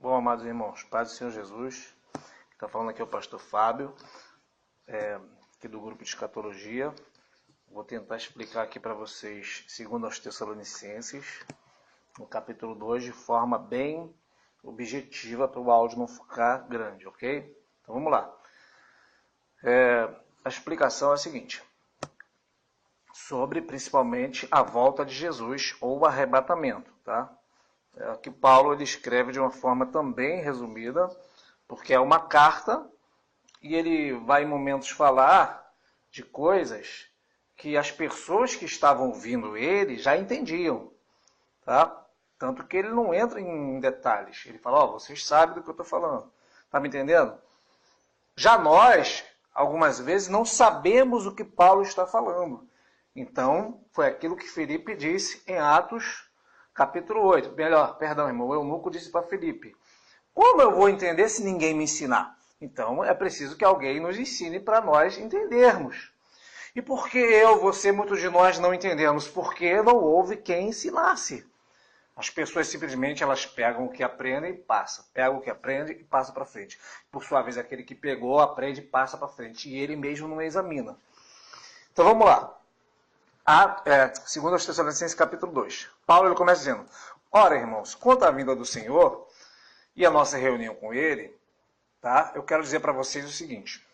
Bom, amados irmãos, paz do Senhor Jesus. Está falando aqui é o pastor Fábio, aqui do grupo de escatologia. Vou tentar explicar aqui para vocês, segundo aos Tessalonicenses, no capítulo 2, de forma bem objetiva, para o áudio não ficar grande, ok? Então vamos lá. A explicação é a seguinte, sobre principalmente a volta de Jesus ou o arrebatamento, tá? Aqui Paulo ele escreve de uma forma também resumida, porque é uma carta e ele vai em momentos falar de coisas que as pessoas que estavam ouvindo ele já entendiam, tá? Tanto que ele não entra em detalhes. Ele fala, vocês sabem do que eu estou falando. Tá me entendendo? Já nós, algumas vezes, não sabemos o que Paulo está falando. Então, foi aquilo que Filipe disse em Atos capítulo 8. Irmão, o eunuco disse para Filipe, como eu vou entender se ninguém me ensinar? Então, é preciso que alguém nos ensine para nós entendermos. E por que você, muitos de nós não entendemos? Porque não houve quem ensinasse. As pessoas simplesmente elas pegam o que aprendem e passam. Pegam o que aprendem e passam para frente. Por sua vez, aquele que pegou, aprende e passa para frente. E ele mesmo não examina. Então vamos lá. Segundo aos Tessalonicenses capítulo 2. Paulo ele começa dizendo, ora irmãos, quanto à vinda do Senhor e a nossa reunião com ele, tá? Eu quero dizer para vocês o seguinte.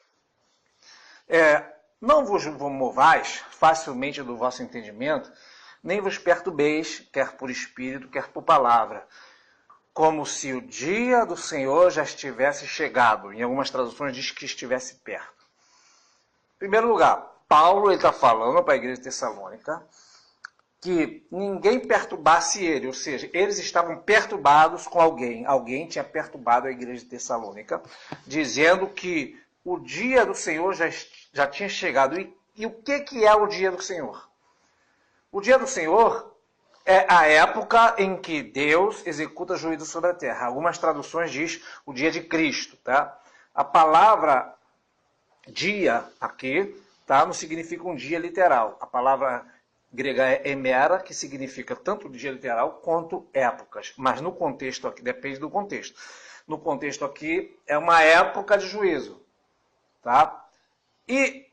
Não vos movais facilmente do vosso entendimento, nem vos perturbeis, quer por espírito, quer por palavra, como se o dia do Senhor já estivesse chegado. Em algumas traduções diz que estivesse perto. Em primeiro lugar, Paulo está falando para a igreja de Tessalônica que ninguém perturbasse ele, ou seja, eles estavam perturbados com alguém. Alguém tinha perturbado a igreja de Tessalônica, dizendo que o dia do Senhor já tinha chegado. E o que é o dia do Senhor? O dia do Senhor é a época em que Deus executa juízo sobre a terra. Algumas traduções diz o dia de Cristo, tá? A palavra dia aqui, tá? Não significa um dia literal. A palavra grega é emera, que significa tanto dia literal quanto épocas. Mas no contexto aqui, depende do contexto. No contexto aqui, é uma época de juízo, tá? E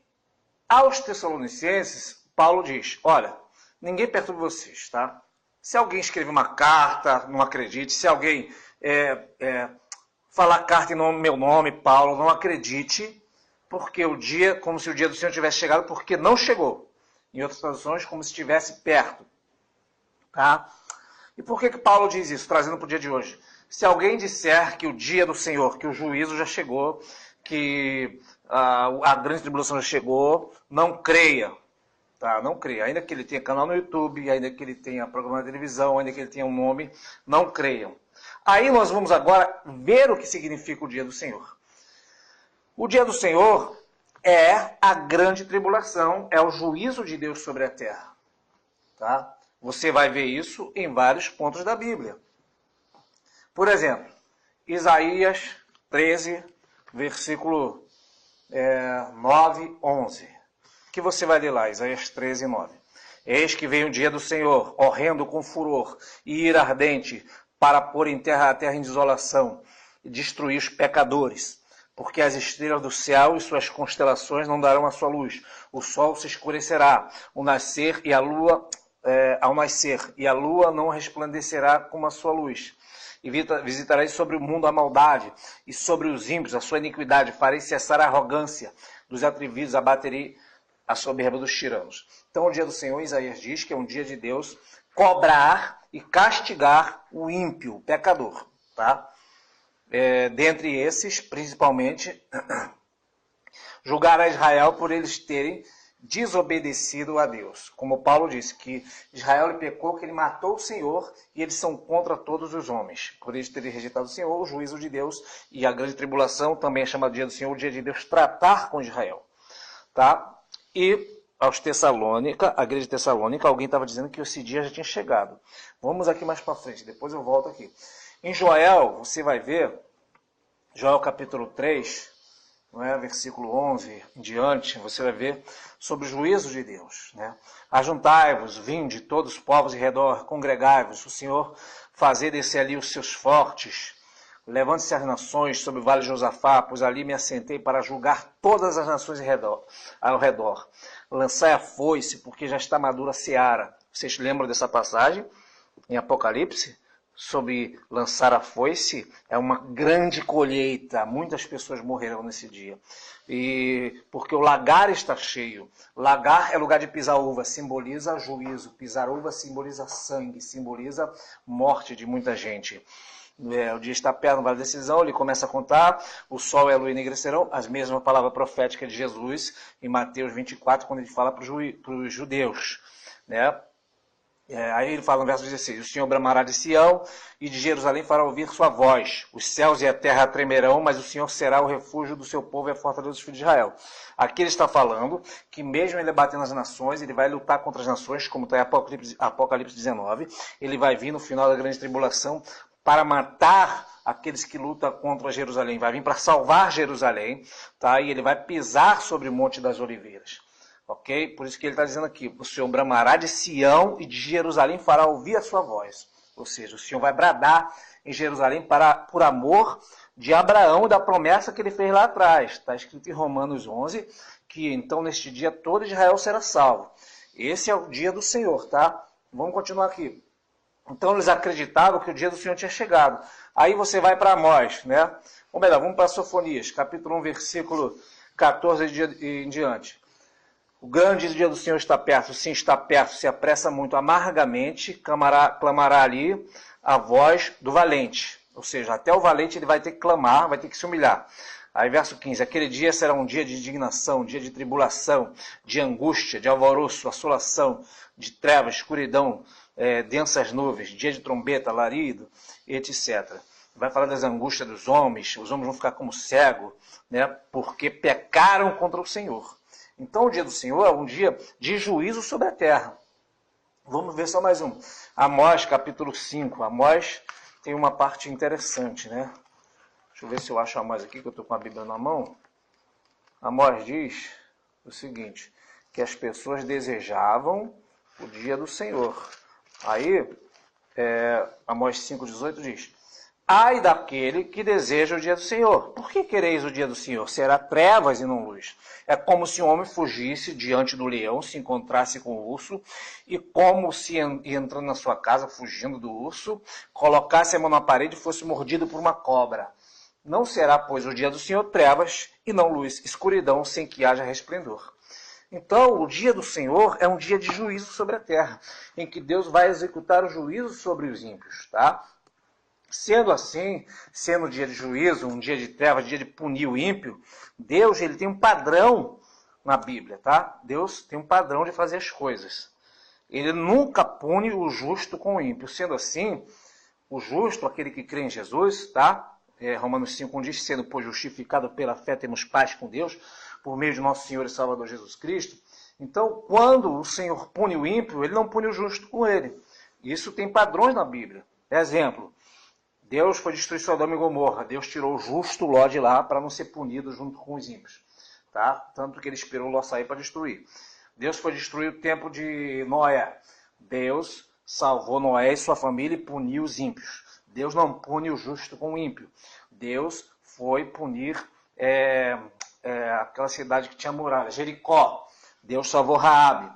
aos Tessalonicenses, Paulo diz, olha, ninguém perturba vocês, tá? Se alguém escreve uma carta, não acredite. Se alguém falar carta em meu nome, Paulo, não acredite, porque o dia, como se o dia do Senhor tivesse chegado, porque não chegou. Em outras traduções, como se estivesse perto. Tá? E por que Paulo diz isso, trazendo para o dia de hoje? Se alguém disser que o dia do Senhor, que o juízo já chegou, que a grande tribulação já chegou, não creia. Tá? Não creia. Ainda que ele tenha canal no YouTube, ainda que ele tenha programa de televisão, ainda que ele tenha um nome, não creiam. Aí nós vamos agora ver o que significa o dia do Senhor. O dia do Senhor é a grande tribulação, é o juízo de Deus sobre a terra. Tá? Você vai ver isso em vários pontos da Bíblia. Por exemplo, Isaías 13, versículo 9, 11. O que você vai ler lá? Isaías 13, 9. Eis que vem o dia do Senhor, horrendo com furor e ira ardente, para pôr em terra a terra em desolação e destruir os pecadores. Porque as estrelas do céu e suas constelações não darão a sua luz. O sol se escurecerá, ao nascer e a lua não resplandecerá como a sua luz. E visitarei sobre o mundo a maldade, e sobre os ímpios a sua iniquidade. Farei cessar a arrogância dos atrevidos, abaterei a soberba dos tiranos. Então o dia do Senhor, Isaías diz que é um dia de Deus cobrar e castigar o ímpio, o pecador, tá? Dentre esses, principalmente, julgar a Israel por eles terem desobedecido a Deus. Como Paulo disse, que Israel ele pecou, que ele matou o Senhor e eles são contra todos os homens. Por eles terem rejeitado o Senhor, o juízo de Deus e a grande tribulação, também é chamado dia do Senhor, o dia de Deus tratar com Israel. Tá? E aos Tessalônica, a igreja de Tessalônica, alguém estava dizendo que esse dia já tinha chegado. Vamos aqui mais para frente, depois eu volto aqui. Em Joel, você vai ver, Joel capítulo 3, versículo 11 em diante, você vai ver sobre o juízo de Deus. Né? Ajuntai-vos, vinde, todos os povos em redor, congregai-vos, o Senhor fazer descer ali os seus fortes, Levante-se as nações sobre o vale de Josafá, pois ali me assentei para julgar todas as nações ao redor. Lançai a foice, porque já está madura a seara. Vocês lembram dessa passagem em Apocalipse? Sobre lançar a foice, é uma grande colheita. Muitas pessoas morrerão nesse dia. E porque o lagar está cheio. Lagar é lugar de pisar uva, simboliza juízo. Pisar uva simboliza sangue, simboliza morte de muita gente. O dia está perto, não vale decisão, ele começa a contar, o sol e a lua enegrecerão, as mesmas palavras proféticas de Jesus em Mateus 24, quando ele fala para os judeus, né? Aí ele fala no verso 16, o Senhor bramará de Sião e de Jerusalém fará ouvir sua voz. Os céus e a terra tremerão, mas o Senhor será o refúgio do seu povo e a fortaleza dos filhos de Israel. Aqui ele está falando que mesmo ele batendo as nações, ele vai lutar contra as nações, como está em Apocalipse 19. Ele vai vir no final da grande tribulação para matar aqueles que lutam contra Jerusalém. Vai vir para salvar Jerusalém, tá? E ele vai pisar sobre o Monte das Oliveiras. Ok? Por isso que ele está dizendo aqui, o Senhor bramará de Sião e de Jerusalém fará ouvir a sua voz. Ou seja, o Senhor vai bradar em Jerusalém por amor de Abraão e da promessa que ele fez lá atrás. Está escrito em Romanos 11, que então neste dia todo Israel será salvo. Esse é o dia do Senhor, tá? Vamos continuar aqui. Então eles acreditavam que o dia do Senhor tinha chegado. Aí você vai para Amós, né? Ou melhor, vamos para Sofonias, capítulo 1, versículo 14 em diante. O grande dia do Senhor está perto, sim, está perto, se apressa muito, amargamente, clamará ali a voz do valente. Ou seja, até o valente ele vai ter que clamar, vai ter que se humilhar. Aí verso 15, aquele dia será um dia de indignação, dia de tribulação, de angústia, de alvoroço, assolação, de trevas, escuridão, densas nuvens, dia de trombeta, alarido, etc. Vai falar das angústias dos homens, os homens vão ficar como cegos, né, porque pecaram contra o Senhor. Então o dia do Senhor é um dia de juízo sobre a terra. Vamos ver só mais um. Amós, capítulo 5. Amós tem uma parte interessante, né? Deixa eu ver se eu acho Amós aqui, que eu estou com a Bíblia na mão. Amós diz o seguinte, que as pessoas desejavam o dia do Senhor. Aí, Amós 5,18 diz, ai daquele que deseja o dia do Senhor. Por que quereis o dia do Senhor? Será trevas e não luz. É como se um homem fugisse diante do leão, se encontrasse com o urso, e como se entrando na sua casa, fugindo do urso, colocasse a mão na parede e fosse mordido por uma cobra. Não será, pois, o dia do Senhor trevas e não luz, escuridão sem que haja resplendor. Então, o dia do Senhor é um dia de juízo sobre a terra, em que Deus vai executar o juízo sobre os ímpios, tá? Sendo assim, sendo um dia de juízo, um dia de trevas, um dia de punir o ímpio, Deus ele tem um padrão na Bíblia, tá? Deus tem um padrão de fazer as coisas. Ele nunca pune o justo com o ímpio. Sendo assim, o justo, aquele que crê em Jesus, tá? Romanos 5 diz, sendo pois justificado pela fé, temos paz com Deus, por meio de nosso Senhor e Salvador Jesus Cristo. Então, quando o Senhor pune o ímpio, ele não pune o justo com ele. Isso tem padrões na Bíblia. Exemplo, Deus foi destruir Sodoma e Gomorra. Deus tirou o justo Ló de lá para não ser punido junto com os ímpios. Tá? Tanto que ele esperou Ló sair para destruir. Deus foi destruir o templo de Noé. Deus salvou Noé e sua família e puniu os ímpios. Deus não pune o justo com o ímpio. Deus foi punir aquela cidade que tinha muralha, Jericó. Deus salvou Raabe,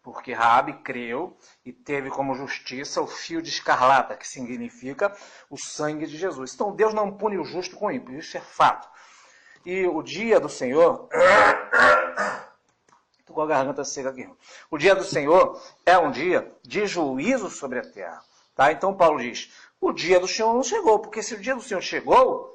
porque Raabe creu e teve como justiça o fio de escarlata, que significa o sangue de Jesus. Então Deus não pune o justo com o ímpio, isso é fato. E o dia do Senhor... Estou com a garganta seca aqui. O dia do Senhor é um dia de juízo sobre a terra. Tá? Então Paulo diz, o dia do Senhor não chegou, porque se o dia do Senhor chegou...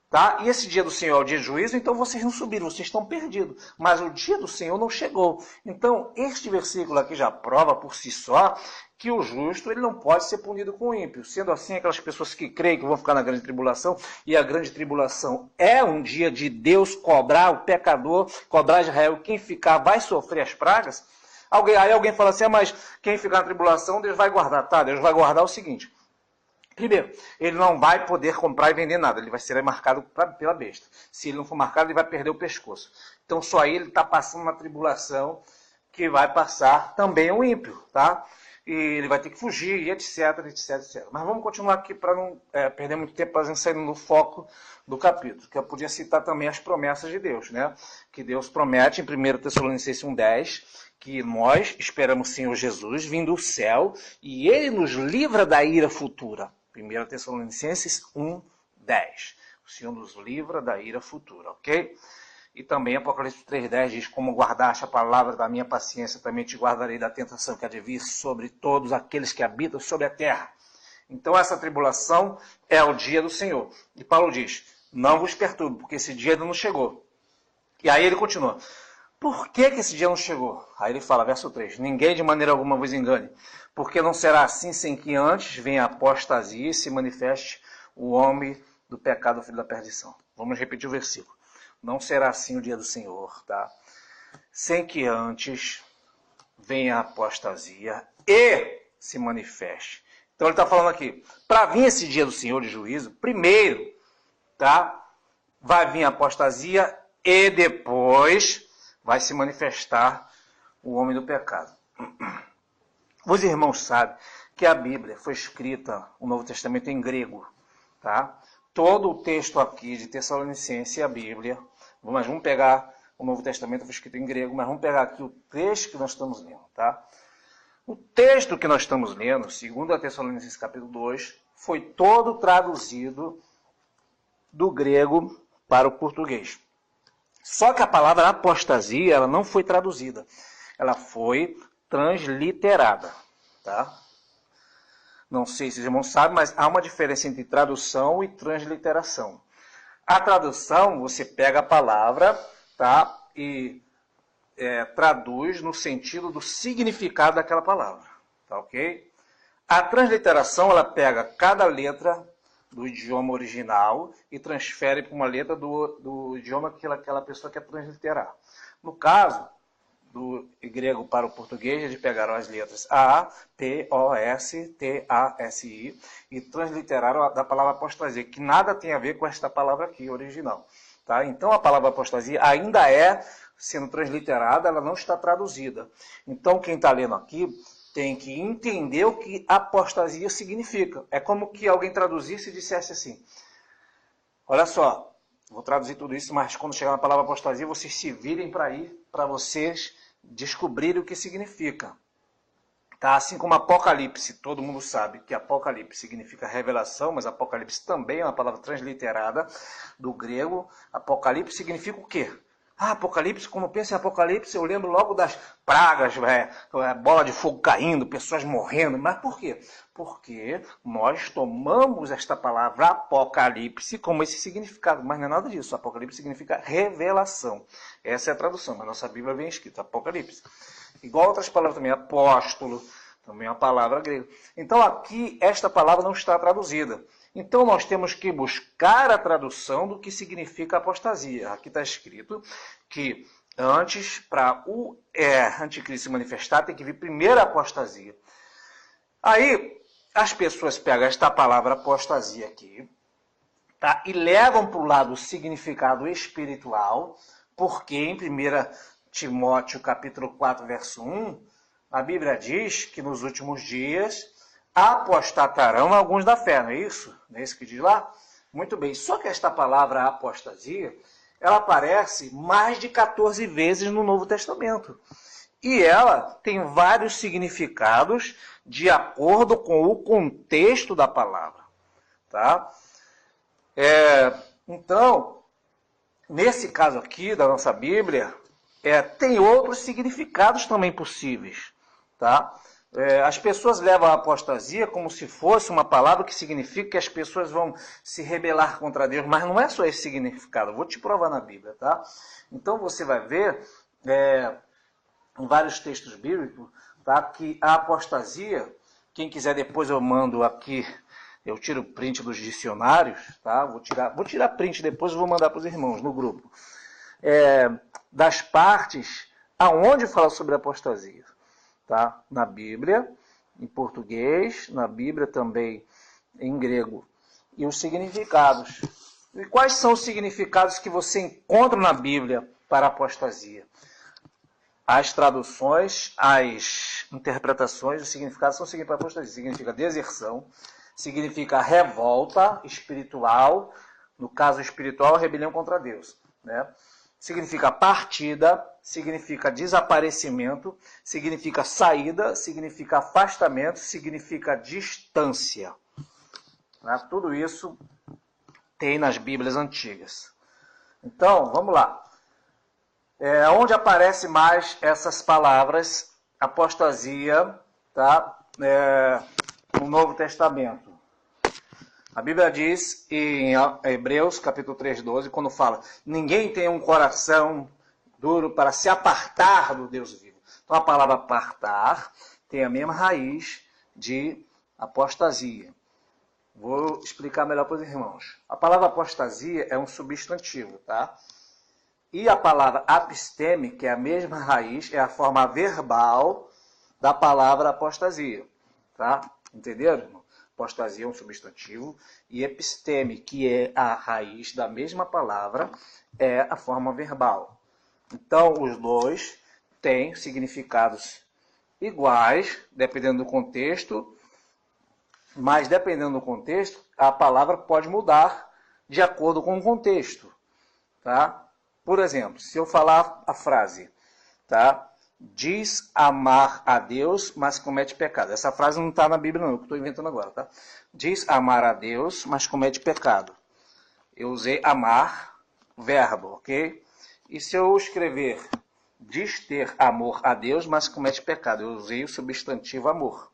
Tá? E esse dia do Senhor é o dia de juízo, então vocês não subiram, vocês estão perdidos. Mas o dia do Senhor não chegou. Então, este versículo aqui já prova por si só que o justo ele não pode ser punido com o ímpio. Sendo assim, aquelas pessoas que creem que vão ficar na grande tribulação, e a grande tribulação é um dia de Deus cobrar o pecador, cobrar Israel, quem ficar vai sofrer as pragas. Aí alguém fala assim, mas quem ficar na tribulação, Deus vai guardar. Tá, Deus vai guardar o seguinte... Primeiro, ele não vai poder comprar e vender nada, ele vai ser marcado pela besta. Se ele não for marcado, ele vai perder o pescoço. Então, só aí ele está passando uma tribulação que vai passar também o ímpio, tá? e ele vai ter que fugir, e etc, etc, etc. Mas vamos continuar aqui para não perder muito tempo, para a gente sair no foco do capítulo, que eu podia citar também as promessas de Deus, né? Que Deus promete em 1 Tessalonicenses 1,10, que nós esperamos o Senhor Jesus vindo do céu, e ele nos livra da ira futura. 1 Tessalonicenses 1,10. O Senhor nos livra da ira futura, ok? E também Apocalipse 3,10 diz: como guardaste a palavra da minha paciência, também te guardarei da tentação que há de vir sobre todos aqueles que habitam sobre a terra. Então essa tribulação é o dia do Senhor. E Paulo diz: não vos perturbe, porque esse dia ainda não chegou. E aí ele continua: por que esse dia não chegou? Aí ele fala, verso 3, ninguém de maneira alguma vos engane, porque não será assim sem que antes venha a apostasia e se manifeste o homem do pecado, filho da perdição. Vamos repetir o versículo. Não será assim o dia do Senhor, tá? Sem que antes venha a apostasia e se manifeste. Então ele está falando aqui, para vir esse dia do Senhor de juízo, primeiro, tá? Vai vir a apostasia e depois vai se manifestar o homem do pecado. Os irmãos sabem que a Bíblia foi escrita, o Novo Testamento, em grego, tá? Todo o texto aqui de Tessalonicenses e a Bíblia, mas vamos pegar o Novo Testamento, foi escrito em grego, mas vamos pegar aqui o texto que nós estamos lendo, tá? O texto que nós estamos lendo, 2 Tessalonicenses capítulo 2, foi todo traduzido do grego para o português. Só que a palavra apostasia, ela não foi traduzida, ela foi transliterada, tá? Não sei se os irmãos sabem, mas há uma diferença entre tradução e transliteração. A tradução, você pega a palavra, tá? E traduz no sentido do significado daquela palavra, tá ok? A transliteração, ela pega cada letra do idioma original e transfere para uma letra do idioma que aquela pessoa quer transliterar. No caso do grego para o português, eles pegaram as letras A, P, O, S, T, A, S, I e transliteraram da palavra apostasia, que nada tem a ver com esta palavra aqui, original. Tá? Então a palavra apostasia ainda é sendo transliterada, ela não está traduzida. Então quem está lendo aqui tem que entender o que apostasia significa. É como que alguém traduzisse e dissesse assim: olha só, vou traduzir tudo isso, mas quando chegar na palavra apostasia, vocês se virem para aí, para vocês descobrirem o que significa. Tá? Assim como Apocalipse, todo mundo sabe que Apocalipse significa revelação, mas Apocalipse também é uma palavra transliterada do grego. Apocalipse significa o quê? Apocalipse, quando eu penso em Apocalipse, eu lembro logo das pragas, bola de fogo caindo, pessoas morrendo. Mas por quê? Porque nós tomamos esta palavra Apocalipse como esse significado. Mas não é nada disso. Apocalipse significa revelação. Essa é a tradução, mas nossa Bíblia vem escrita Apocalipse. Igual outras palavras também, apóstolo, também é uma palavra grega. Então aqui, esta palavra não está traduzida. Então nós temos que buscar a tradução do que significa apostasia. Aqui está escrito que antes, para o anticristo se manifestar, tem que vir primeiro a apostasia. Aí as pessoas pegam esta palavra apostasia aqui, tá? E levam para o lado o significado espiritual, porque em 1 Timóteo capítulo 4, verso 1, a Bíblia diz que nos últimos dias apostatarão alguns da fé, não é isso? Não é isso que diz lá? Muito bem, só que esta palavra apostasia, ela aparece mais de 14 vezes no Novo Testamento. E ela tem vários significados de acordo com o contexto da palavra. Tá? Então, nesse caso aqui da nossa Bíblia, tem outros significados também possíveis. Tá? As pessoas levam a apostasia como se fosse uma palavra que significa que as pessoas vão se rebelar contra Deus, mas não é só esse significado. Eu vou te provar na Bíblia, tá? Então você vai ver em vários textos bíblicos, tá, que a apostasia, quem quiser depois eu mando aqui, eu tiro print dos dicionários, tá? Vou tirar print depois e vou mandar para os irmãos no grupo. Das partes aonde fala sobre apostasia. Tá? Na Bíblia, em português, na Bíblia também em grego. E os significados. E quais são os significados que você encontra na Bíblia para apostasia? As traduções, as interpretações, os significados são seguintes para apostasia. Significa deserção, significa revolta espiritual, no caso espiritual, rebelião contra Deus, né? Significa partida, significa desaparecimento, significa saída, significa afastamento, significa distância. Né? Tudo isso tem nas Bíblias antigas. Então, vamos lá. Onde aparecem mais essas palavras, apostasia, tá? No Novo Testamento? A Bíblia diz em Hebreus, capítulo 3:12, quando fala: ninguém tem um coração duro para se apartar do Deus vivo. Então a palavra apartar tem a mesma raiz de apostasia. Vou explicar melhor para os irmãos. A palavra apostasia é um substantivo, tá? E a palavra apisteme, que é a mesma raiz, é a forma verbal da palavra apostasia, tá? Entenderam, irmão? Apostasia é um substantivo, e episteme, que é a raiz da mesma palavra, é a forma verbal. Então, os dois têm significados iguais, dependendo do contexto, mas dependendo do contexto, a palavra pode mudar de acordo com o contexto. Tá? Por exemplo, se eu falar a frase, tá? Diz amar a Deus, mas comete pecado. Essa frase não está na Bíblia, não, que eu estou inventando agora, tá? Diz amar a Deus, mas comete pecado. Eu usei amar, verbo, ok? E se eu escrever diz ter amor a Deus, mas comete pecado? Eu usei o substantivo amor.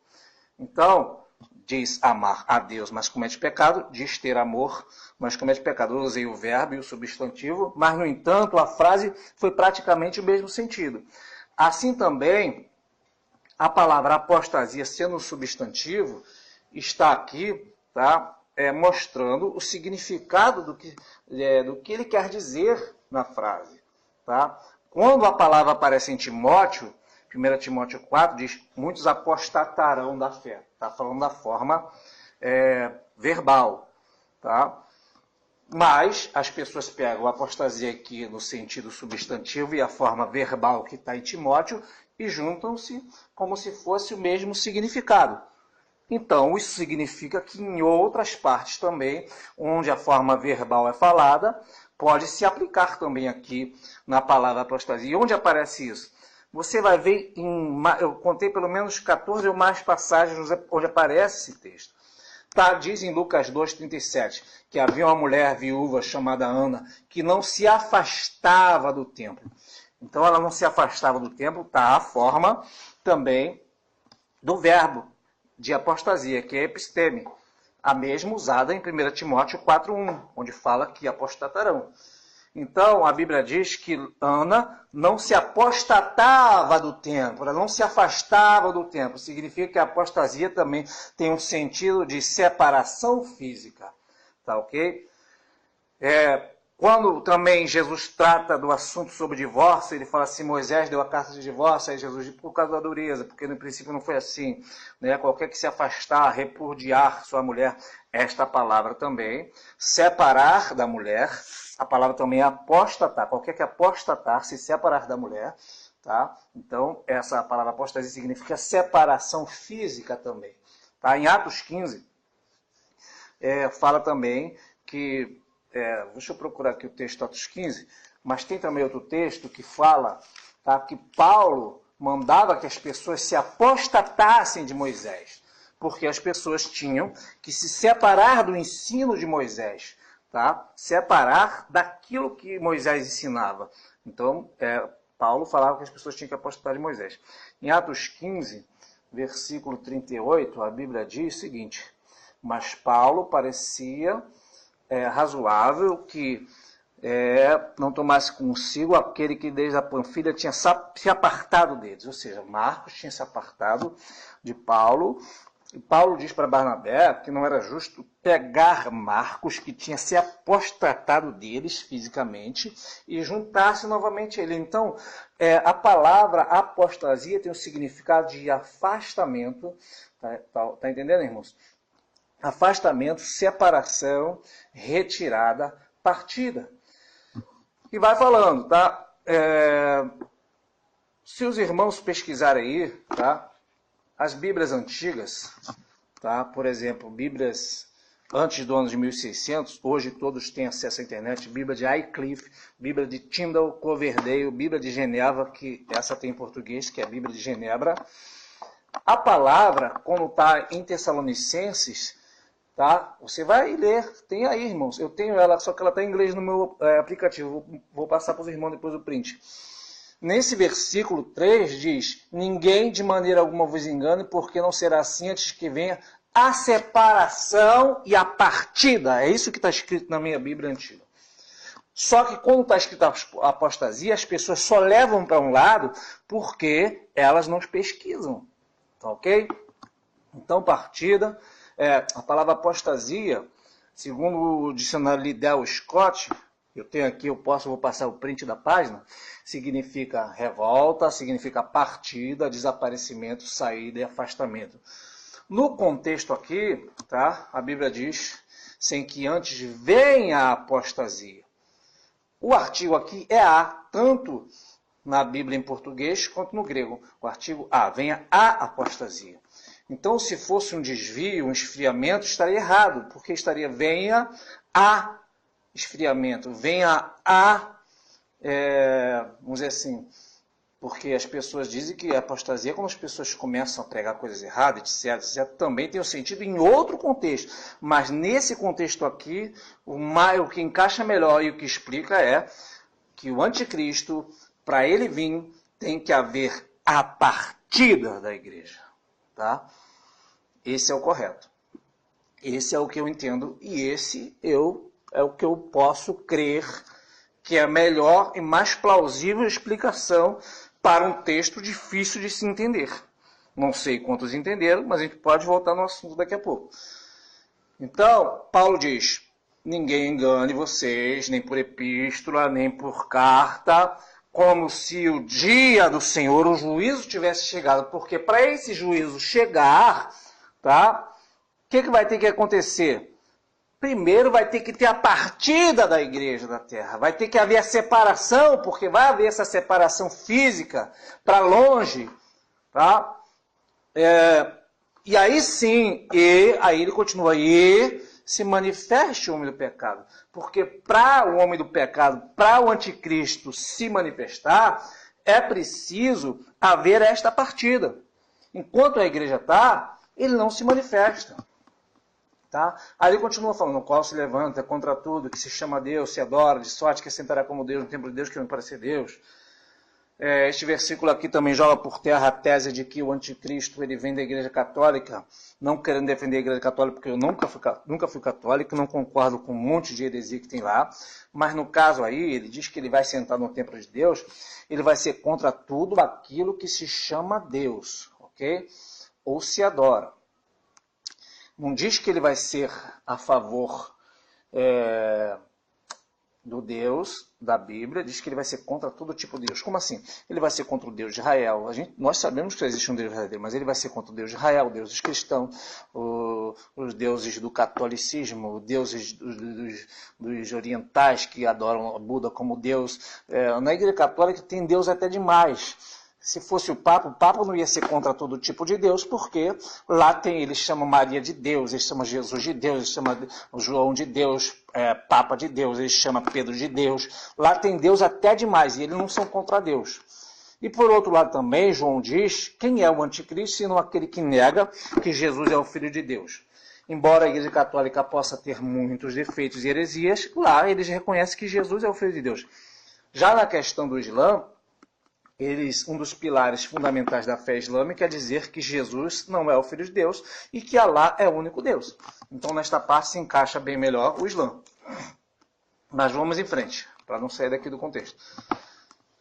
Então, diz amar a Deus, mas comete pecado. Diz ter amor, mas comete pecado. Eu usei o verbo e o substantivo, mas, no entanto, a frase foi praticamente o mesmo sentido. Assim também, a palavra apostasia, sendo um substantivo, está aqui, tá, mostrando o significado do que ele quer dizer na frase. Tá? Quando a palavra aparece em Timóteo, 1 Timóteo 4 diz: muitos apostatarão da fé. Está falando da forma verbal. Tá? Mas as pessoas pegam a apostasia aqui no sentido substantivo e a forma verbal que está em Timóteo e juntam-se como se fosse o mesmo significado. Então, isso significa que em outras partes também, onde a forma verbal é falada, pode se aplicar também aqui na palavra apostasia. E onde aparece isso? Você vai ver, eu contei pelo menos 14 ou mais passagens onde aparece esse texto. Tá, diz em Lucas 2,37, que havia uma mulher viúva chamada Ana, que não se afastava do templo. Então, ela não se afastava do templo, tá a forma também do verbo de apostasia, que é episteme, a mesma usada em 1 Timóteo 4,1, onde fala que apostatarão. Então, a Bíblia diz que Ana não se apostatava do templo, ela não se afastava do templo. Significa que a apostasia também tem um sentido de separação física. Tá ok? Quando também Jesus trata do assunto sobre divórcio, ele fala assim: Moisés deu a carta de divórcio, aí Jesus diz por causa da dureza, porque no princípio não foi assim. Né? Qualquer que se afastar, repudiar sua mulher, esta palavra também. Separar da mulher, a palavra também é apostatar. Qualquer que apostatar, se separar da mulher. Tá? Então, essa palavra apostasia significa separação física também. Tá? Em Atos 15, fala também que... deixa eu procurar aqui o texto Atos 15, mas tem também outro texto que fala, tá, que Paulo mandava que as pessoas se apostatassem de Moisés, porque as pessoas tinham que se separar do ensino de Moisés, tá? Separar daquilo que Moisés ensinava. Então, Paulo falava que as pessoas tinham que apostatar de Moisés. Em Atos 15, versículo 38, a Bíblia diz o seguinte: mas Paulo parecia... razoável que não tomasse consigo aquele que desde a Panfilha tinha se apartado deles. Ou seja, Marcos tinha se apartado de Paulo. E Paulo diz para Barnabé que não era justo pegar Marcos, que tinha se apostatado deles fisicamente, e juntar-se novamente a ele. Então, a palavra apostasia tem o significado de afastamento. Tá entendendo, irmãos? Afastamento, separação, retirada, partida. E vai falando, tá? Se os irmãos pesquisarem aí, tá? as Bíblias antigas, tá? Por exemplo, Bíblias antes do ano de 1600, hoje todos têm acesso à internet, Bíblia de Wycliffe, Bíblia de Tyndale, Coverdale, Bíblia de Geneva, que essa tem em português, que é a Bíblia de Genebra. A palavra, quando está em Tessalonicenses, tá? Você vai ler, tem aí, irmãos, eu tenho ela, só que ela está em inglês no meu aplicativo, vou passar para os irmãos depois o print. Nesse versículo 3 diz, ninguém de maneira alguma vos engane, porque não será assim antes que venha a separação e a partida. É isso que está escrito na minha Bíblia antiga. Só que quando está escrito a apostasia, as pessoas só levam para um lado porque elas não pesquisam. Tá ok? Então, partida, a palavra apostasia, segundo o dicionário Liddell Scott, eu tenho aqui, vou passar o print da página, significa revolta, significa partida, desaparecimento, saída e afastamento. No contexto aqui, tá, a Bíblia diz, sem que antes venha a apostasia. O artigo aqui é a, tanto na Bíblia em português quanto no grego. O artigo a, venha a apostasia. Então, se fosse um desvio, um esfriamento, estaria errado, porque estaria venha a esfriamento, venha a, vamos dizer assim, porque as pessoas dizem que a apostasia, quando as pessoas começam a pregar coisas erradas, etc., etc., também tem um sentido em outro contexto. Mas nesse contexto aqui, o que encaixa melhor e o que explica é que o anticristo, para ele vir, tem que haver a partida da igreja. Tá? Esse é o correto. Esse é o que eu entendo e esse é o que eu posso crer que é a melhor e mais plausível explicação para um texto difícil de se entender. Não sei quantos entenderam, mas a gente pode voltar no assunto daqui a pouco. Então, Paulo diz, ninguém engane vocês, nem por epístola, nem por carta, como se o dia do Senhor, o juízo tivesse chegado. Porque para esse juízo chegar, tá? O que vai ter que acontecer? Primeiro vai ter que ter a partida da igreja da terra. Vai ter que haver a separação, porque vai haver essa separação física para longe. Tá? E aí sim, aí ele continua, e se manifeste o homem do pecado. Porque para o homem do pecado, para o anticristo se manifestar, é preciso haver esta partida. Enquanto a igreja está, ele não se manifesta. Tá? Aí ele continua falando, o qual se levanta contra tudo, que se chama Deus, se adora, de sorte que assentará como Deus no templo de Deus, que não parecer Deus. Este versículo aqui também joga por terra a tese de que o anticristo ele vem da igreja católica, não querendo defender a igreja católica, porque eu nunca fui católico, não concordo com um monte de heresia que tem lá, mas no caso aí, ele diz que ele vai sentar no templo de Deus, ele vai ser contra tudo aquilo que se chama Deus, ok? Ou se adora. Não diz que ele vai ser a favor do Deus da Bíblia, diz que ele vai ser contra todo tipo de Deus. Como assim? Ele vai ser contra o Deus de Israel. Nós sabemos que existe um Deus verdadeiro, mas ele vai ser contra o Deus de Israel, o Deus dos cristãos, os deuses do catolicismo, os deuses dos orientais que adoram Buda como Deus. Na Igreja Católica tem Deus até demais. Se fosse o Papa não ia ser contra todo tipo de Deus, porque lá eles chamam Maria de Deus, eles chamam Jesus de Deus, eles chamam João de Deus, Papa de Deus, eles chamam Pedro de Deus. Lá tem Deus até demais, e eles não são contra Deus. E por outro lado também, João diz, quem é o anticristo, senão aquele que nega que Jesus é o Filho de Deus. Embora a Igreja Católica possa ter muitos defeitos e heresias, lá eles reconhecem que Jesus é o Filho de Deus. Já na questão do Islã, um dos pilares fundamentais da fé islâmica é dizer que Jesus não é o Filho de Deus e que Alá é o único Deus. Então, nesta parte se encaixa bem melhor o Islã. Mas vamos em frente, para não sair daqui do contexto.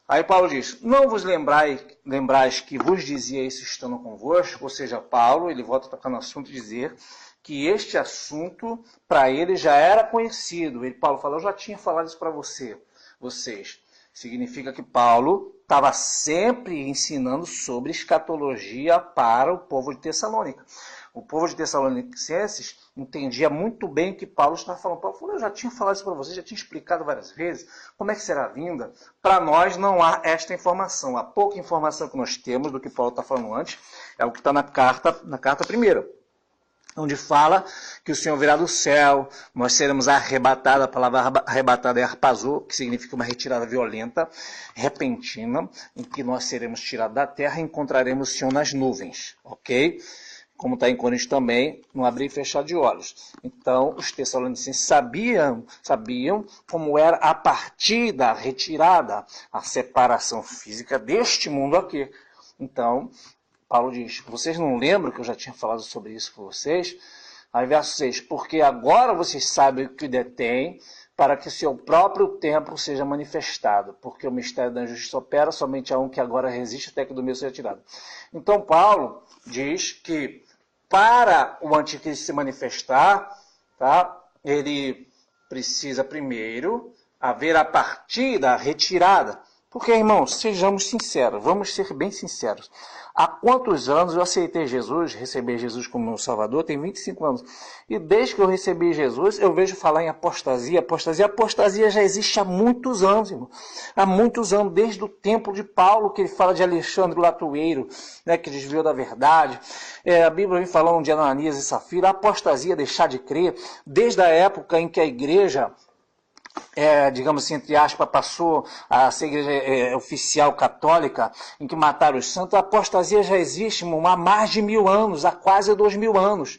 Aí Paulo diz, não vos lembrais que vos dizia isso estando convosco, ou seja, Paulo, ele volta a tocar no assunto e dizer que este assunto, para ele, já era conhecido. Paulo fala, eu já tinha falado isso para vocês. Significa que Paulo estava sempre ensinando sobre escatologia para o povo de Tessalônica. O povo de Tessalonicenses entendia muito bem o que Paulo estava falando. Paulo falou, eu já tinha falado isso para vocês, já tinha explicado várias vezes. Como é que será a vinda? Para nós não há esta informação. A pouca informação que nós temos do que Paulo está falando antes é o que está na carta primeira, onde fala que o Senhor virá do céu, nós seremos arrebatados. A palavra arrebatada é arpazô, que significa uma retirada violenta, repentina, em que nós seremos tirados da terra e encontraremos o Senhor nas nuvens, ok? Como está em Coríntios também, no abrir e fechar de olhos. Então, os tessalonicenses sabiam como era a partida, a retirada, a separação física deste mundo aqui. Então, Paulo diz, vocês não lembram que eu já tinha falado sobre isso com vocês? Aí verso 6, porque agora vocês sabem o que detém, para que seu próprio tempo seja manifestado, porque o mistério da justiça opera somente a um que agora resiste até que do meio seja tirado. Então Paulo diz que para o anticristo se manifestar, tá, ele precisa primeiro haver a partida, a retirada. Porque, irmãos, sejamos sinceros, vamos ser bem sinceros. Há quantos anos eu aceitei Jesus, recebi Jesus como meu Salvador? Tem 25 anos. E desde que eu recebi Jesus, eu vejo falar em apostasia. Apostasia já existe há muitos anos, irmão. Há muitos anos, desde o tempo de Paulo, que ele fala de Alexandre o Latueiro, né, que desviou da verdade. A Bíblia vem falando de Ananias e Safira. A apostasia, deixar de crer, desde a época em que a igreja, digamos assim, entre aspas, passou a ser igreja oficial católica, em que mataram os santos, a apostasia já existe há mais de 1000 anos, há quase 2000 anos,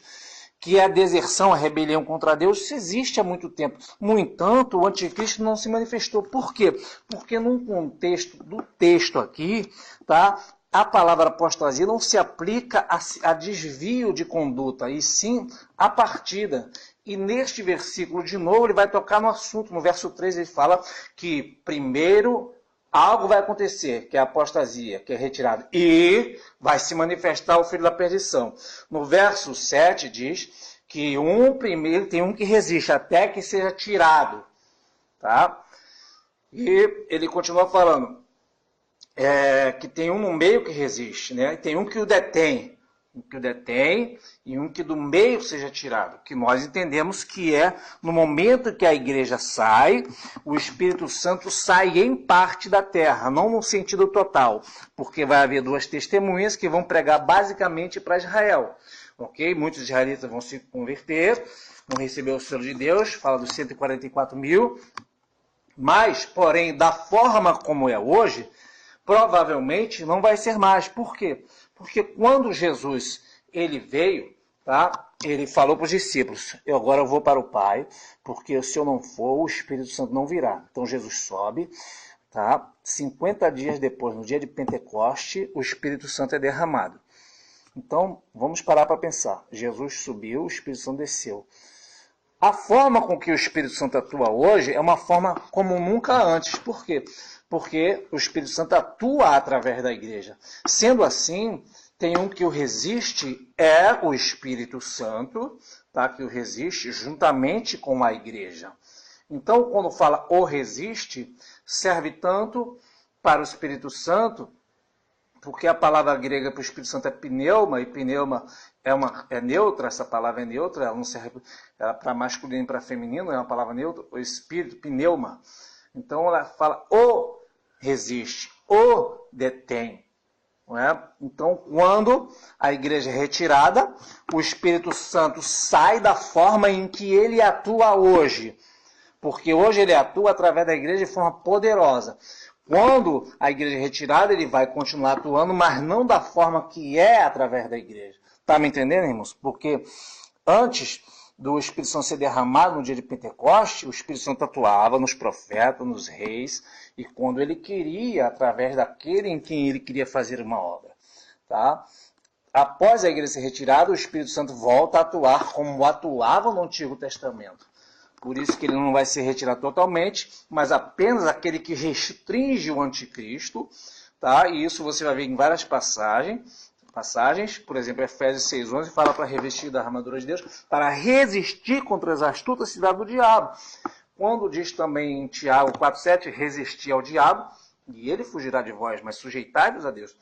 que é a deserção, a rebelião contra Deus, isso existe há muito tempo. No entanto, o anticristo não se manifestou. Por quê? Porque num contexto do texto aqui, tá, a palavra apostasia não se aplica a desvio de conduta, e sim a partida. E neste versículo, de novo, ele vai tocar no assunto. No verso 3, ele fala que primeiro algo vai acontecer, que é a apostasia, que é retirada, e vai se manifestar o filho da perdição. No verso 7 diz que tem um que resiste até que seja tirado. Tá? E ele continua falando que tem um no meio que resiste, né? E tem um que o detém. E um que do meio seja tirado, que nós entendemos que é no momento que a igreja sai, o Espírito Santo sai em parte da terra, não no sentido total, porque vai haver 2 testemunhas que vão pregar basicamente para Israel, ok? Muitos israelitas vão se converter, vão receber o selo de Deus, fala dos 144 mil, mas, porém, da forma como é hoje, provavelmente não vai ser mais. Por quê? Porque quando Jesus ele veio, tá, ele falou para os discípulos, agora eu vou para o Pai, porque se eu não for, o Espírito Santo não virá. Então Jesus sobe, tá, 50 dias depois, no dia de Pentecoste, o Espírito Santo é derramado. Então, vamos parar para pensar. Jesus subiu, o Espírito Santo desceu. A forma com que o Espírito Santo atua hoje é uma forma como nunca antes. Por quê? Porque o Espírito Santo atua através da igreja. Sendo assim, tem um que o resiste, é o Espírito Santo, tá? Que o resiste juntamente com a igreja. Então, quando fala o resiste, serve tanto para o Espírito Santo, porque a palavra grega para o Espírito Santo é pneuma, e pneuma é neutra, essa palavra é neutra, ela não serve para masculino e para feminino, é uma palavra neutra, o Espírito, pneuma. Então ela fala o resiste, o detém. Não é? Então, quando a igreja é retirada, o Espírito Santo sai da forma em que ele atua hoje. Porque hoje ele atua através da igreja de forma poderosa. Quando a igreja é retirada, ele vai continuar atuando, mas não da forma que é através da igreja. Está me entendendo, irmãos? Porque antes do Espírito Santo ser derramado no dia de Pentecoste, o Espírito Santo atuava nos profetas, nos reis, e quando ele queria, através daquele em quem ele queria fazer uma obra. Tá? Após a igreja ser retirada, o Espírito Santo volta a atuar como atuava no Antigo Testamento. Por isso que ele não vai ser retirado totalmente, mas apenas aquele que restringe o anticristo. Tá? E isso você vai ver em várias passagens, por exemplo, Efésios 6,11 fala para revestir da armadura de Deus, para resistir contra as astutas cidades do diabo. Quando diz também em Tiago 4,7, resistir ao diabo, e ele fugirá de vós, mas sujeitai-vos a Deus.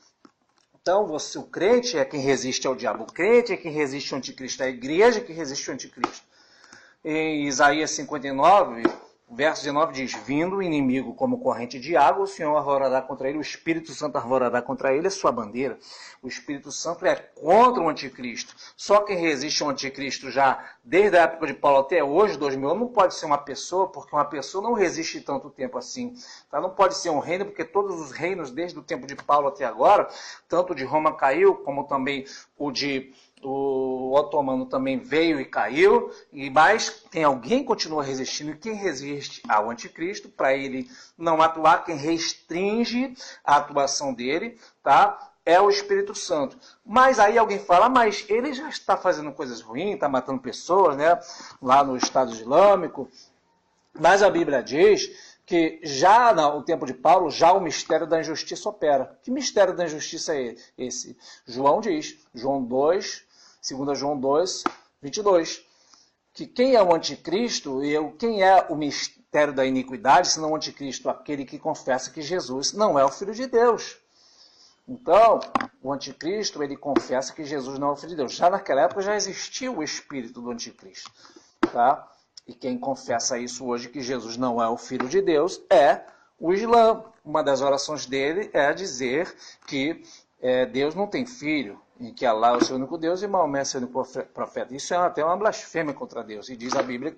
Então, o crente é quem resiste ao diabo. O crente é quem resiste ao anticristo. É a igreja que resiste ao anticristo. Em Isaías 59, verso 19 diz: vindo o inimigo como corrente de água, o Senhor arvorará contra ele, o Espírito Santo arvorará contra ele a sua bandeira. O Espírito Santo é contra o anticristo. Só quem resiste ao anticristo já desde a época de Paulo até hoje, 2000 anos, não pode ser uma pessoa, porque uma pessoa não resiste tanto tempo assim. Tá? Não pode ser um reino, porque todos os reinos, desde o tempo de Paulo até agora, tanto de Roma caiu, como também o otomano também veio e caiu, mas tem alguém que continua resistindo, e quem resiste ao anticristo, para ele não atuar, quem restringe a atuação dele, tá? É o Espírito Santo. Mas aí alguém fala, mas ele já está fazendo coisas ruins, está matando pessoas, né? Lá no Estado Islâmico. Mas a Bíblia diz que já no tempo de Paulo, já o mistério da injustiça opera. Que mistério da injustiça é esse? João diz, João 2, 2 João 2, 22, que quem é o anticristo e quem é o mistério da iniquidade, senão o anticristo, aquele que confessa que Jesus não é o Filho de Deus. Então, o anticristo, ele confessa que Jesus não é o Filho de Deus. Já naquela época já existia o espírito do anticristo, tá? E quem confessa isso hoje, que Jesus não é o Filho de Deus, é o Islã. Uma das orações dele é dizer que Deus não tem filho, e que Alá é o seu único Deus e Maomé é o seu único profeta. Isso é até uma blasfêmia contra Deus. E diz a Bíblia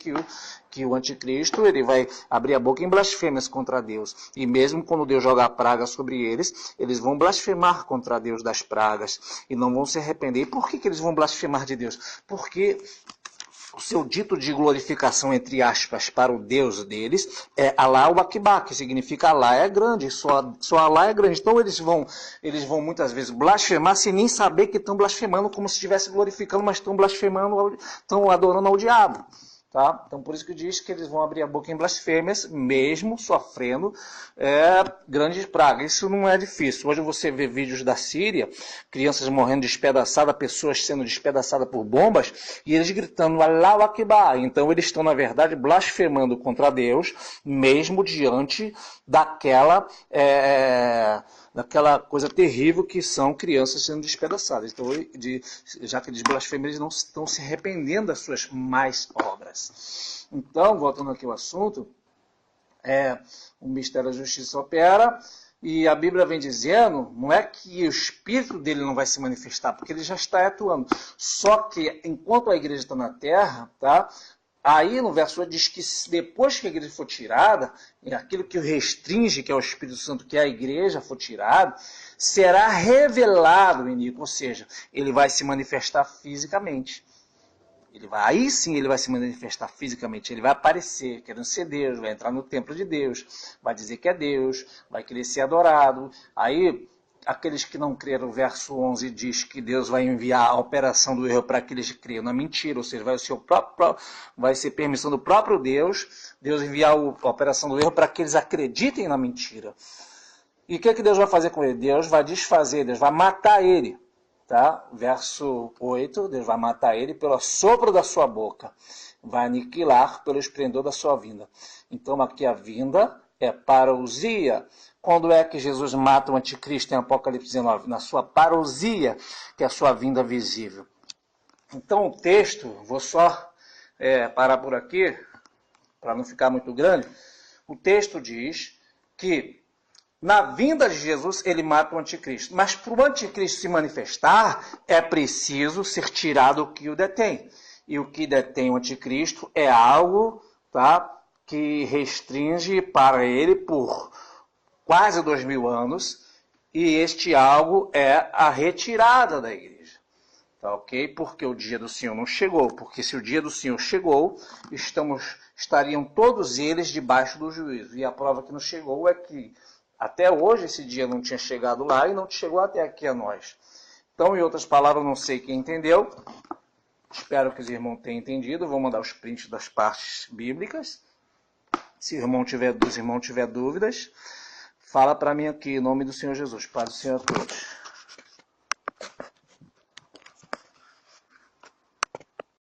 que o anticristo ele vai abrir a boca em blasfêmias contra Deus. E mesmo quando Deus jogar a praga sobre eles, eles vão blasfemar contra Deus das pragas e não vão se arrepender. E por que eles vão blasfemar de Deus? Porque o seu dito de glorificação, entre aspas, para o Deus deles é Alá o Akbar, que significa Alá é grande, só Alá é grande. Então eles vão muitas vezes blasfemar sem nem saber que estão blasfemando, como se estivesse glorificando, mas estão blasfemando, estão adorando ao diabo. Tá? Então por isso que diz que eles vão abrir a boca em blasfêmias, mesmo sofrendo grandes pragas. Isso não é difícil. Hoje você vê vídeos da Síria, crianças morrendo despedaçadas, pessoas sendo despedaçadas por bombas, e eles gritando Allahu Akbar. Então eles estão, na verdade, blasfemando contra Deus, mesmo diante daquela coisa terrível que são crianças sendo despedaçadas. Então, já que eles blasfemam, eles não estão se arrependendo das suas más obras. Então, voltando aqui ao assunto, o mistério da justiça opera, e a Bíblia vem dizendo, não é que o espírito dele não vai se manifestar, porque ele já está atuando. Só que, enquanto a igreja está na terra, tá? Aí no verso 8 diz que depois que a igreja for tirada, aquilo que o restringe, que é o Espírito Santo, que é a igreja for tirada, será revelado o inimigo, ou seja, ele vai se manifestar fisicamente. Aí sim ele vai se manifestar fisicamente, ele vai aparecer querendo ser Deus, vai entrar no templo de Deus, vai dizer que é Deus, vai querer ser adorado. Aí aqueles que não creram, o verso 11 diz que Deus vai enviar a operação do erro para aqueles que criam na mentira, ou seja, vai ser permissão do próprio Deus, Deus enviar a operação do erro para que eles acreditem na mentira. E o que Deus vai fazer com ele? Deus vai desfazer, Deus vai matar ele. Tá? Verso 8, Deus vai matar ele pelo sopro da sua boca, vai aniquilar pelo esplendor da sua vinda. Então aqui a vinda é parousia. Quando é que Jesus mata o anticristo em Apocalipse 19? Na sua parousia, que é a sua vinda visível. Então o texto, vou só parar por aqui, para não ficar muito grande. O texto diz que na vinda de Jesus, ele mata o anticristo. Mas para o anticristo se manifestar, é preciso ser tirado o que o detém. E o que detém o anticristo é algo, tá, que restringe para ele por quase 2000 anos. E este algo é a retirada da igreja. Tá, ok? Porque o dia do Senhor não chegou. Porque se o dia do Senhor chegou, estariam todos eles debaixo do juízo. E a prova que não chegou é que até hoje esse dia não tinha chegado lá e não chegou até aqui a nós. Então, em outras palavras, não sei quem entendeu. Espero que os irmãos tenham entendido. Vou mandar os prints das partes bíblicas. Se o irmão tiver dúvidas, fala para mim aqui, em nome do Senhor Jesus. Paz do Senhor a todos.